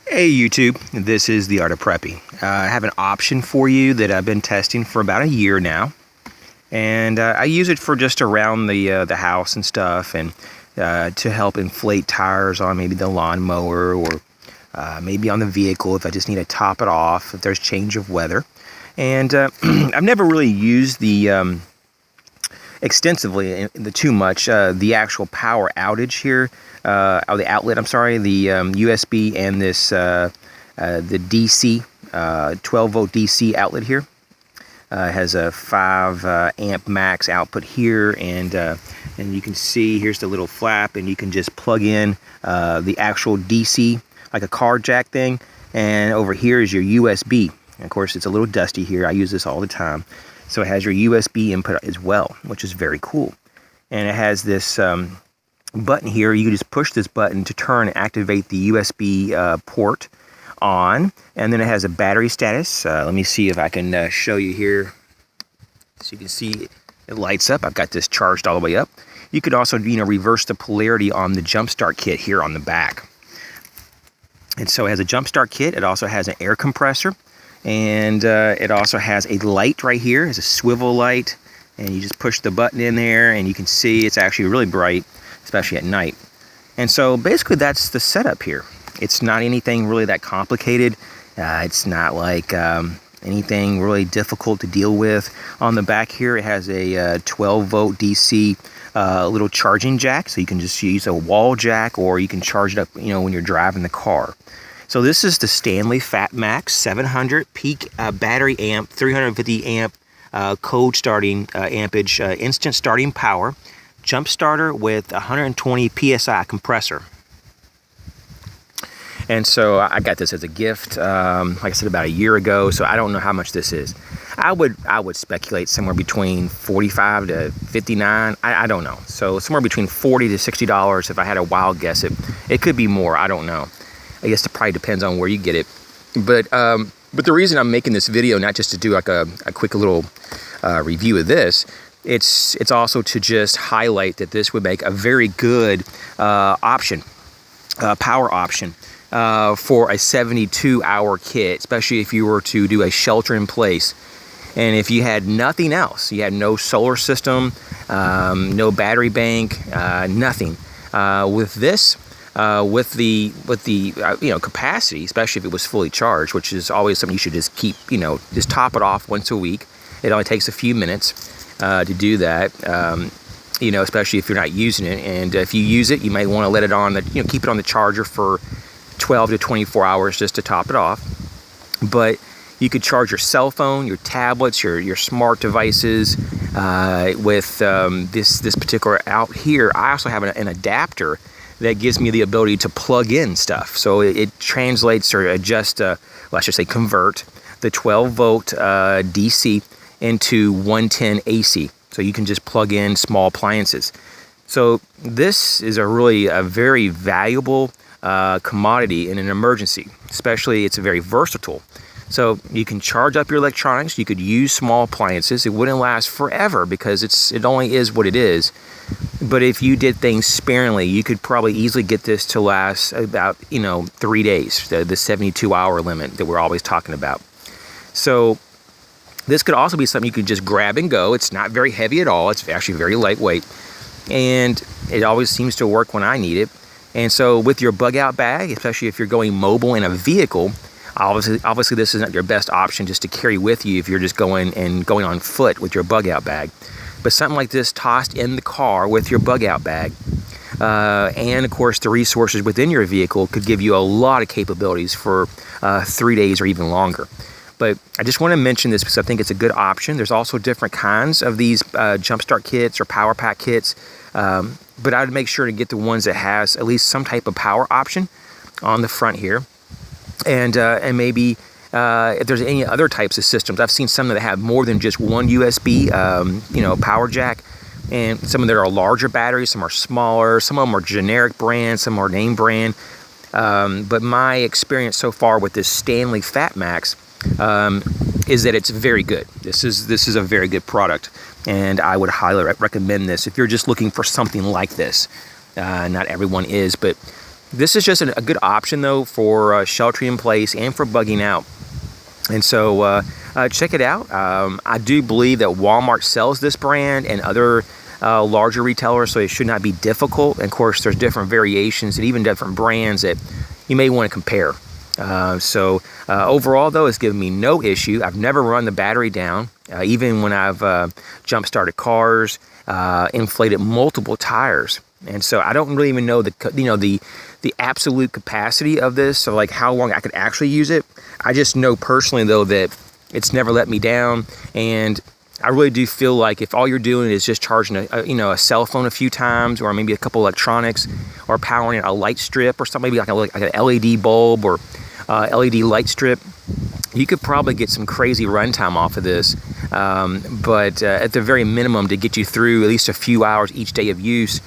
Hey YouTube, this is the Art of Preppy. I have an option for you that I've been testing for about a year now, and I use it for just around the house and stuff, and to help inflate tires on maybe the lawnmower or maybe on the vehicle if I just need to top it off if there's change of weather. And I've never really used the extensively too much the actual power outage here. Or the outlet, I'm sorry, the USB and this the DC 12 volt DC outlet here. Has a 5 amp max output here, and you can see here's the little flap, and you can just plug in the actual DC like a car jack thing, and over here is your USB. And of course, it's a little dusty here. I use this all the time, so it has your USB input as well, which is very cool. And it has this button here. You can just push this button to turn and activate the USB port on, and then it has a battery status. Let me see if I can show you here, so you can see it lights up. I've got this charged all the way up. You could also, reverse the polarity on the jump start kit here on the back. And so it has a jump start kit. It also has an air compressor, and it also has a light right here. It's a swivel light, and you just push the button in there, and you can see it's actually really bright, especially at night. And so basically that's the setup here. It's not anything really that complicated. It's not like anything really difficult to deal with. On the back here, it has a 12 volt DC little charging jack, so you can just use a wall jack, or you can charge it up when you're driving the car. So this is the Stanley FATMAX 700 peak battery amp, 350 amp code starting ampage, instant starting power jump starter with 120 psi compressor. And so I got this as a gift, like I said, about a year ago. So I don't know how much this is. I would speculate somewhere between 45 to 59. I don't know. So somewhere between $40 to $60. If I had a wild guess, it could be more. I don't know. I guess it probably depends on where you get it. But the reason I'm making this video, not just to do like a quick little review of this, it's also to just highlight that this would make a very good option, power option for a 72-hour kit, especially if you were to do a shelter in place. And if you had nothing else, you had no solar system, no battery bank, nothing. With this, with the capacity, especially if it was fully charged, which is always something you should just keep, just top it off once a week. It only takes a few minutes to do that, especially if you're not using it. And if you use it, you might want to let it on keep it on the charger for 12 to 24 hours just to top it off. But you could charge your cell phone, your tablets, your smart devices with this particular out here. I also have an adapter that gives me the ability to plug in stuff. So it translates or adjusts, I should say convert the 12 volt DC into 110 AC. So you can just plug in small appliances. So this is a very valuable commodity in an emergency. Especially, it's very versatile. So you can charge up your electronics. You could use small appliances. It wouldn't last forever because it only is what it is. But if you did things sparingly, you could probably easily get this to last about 3 days, the 72-hour limit that we're always talking about. So this could also be something you could just grab and go. It's not very heavy at all. It's actually very lightweight, and it always seems to work when I need it. And so with your bug out bag, especially if you're going mobile in a vehicle, obviously this isn't your best option just to carry with you if you're just going on foot with your bug out bag. But something like this tossed in the car with your bug out bag, and of course the resources within your vehicle could give you a lot of capabilities for 3 days or even longer. But I just want to mention this because I think it's a good option. There's also different kinds of these jumpstart kits or power pack kits, but I'd make sure to get the ones that has at least some type of power option on the front here, and maybe if there's any other types of systems. I've seen some that have more than just one USB, power jack, and some of them are larger batteries, some are smaller, some of them are generic brand, some are name brand. But my experience so far with this Stanley FATMAX is that it's very good. This is a very good product, and I would highly recommend this if you're just looking for something like this. Not everyone is, but This is just a good option though for sheltering in place and for bugging out. And so check it out. I do believe that Walmart sells this brand and other larger retailers, so it should not be difficult. And of course, there's different variations and even different brands that you may want to compare. Overall, though, it's given me no issue. I've never run the battery down, even when I've jump-started cars, inflated multiple tires. And so I don't really even know the absolute capacity of this, so like how long I could actually use it. I just know personally though that it's never let me down, and I really do feel like if all you're doing is just charging a cell phone a few times, or maybe a couple electronics, or powering a light strip or something, maybe like an LED bulb or LED light strip, you could probably get some crazy runtime off of this. But at the very minimum, to get you through at least a few hours each day of use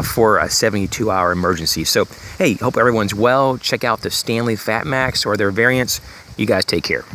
for a 72-hour emergency. So, hey, hope everyone's well. Check out the Stanley FATMAX or their variants. You guys take care.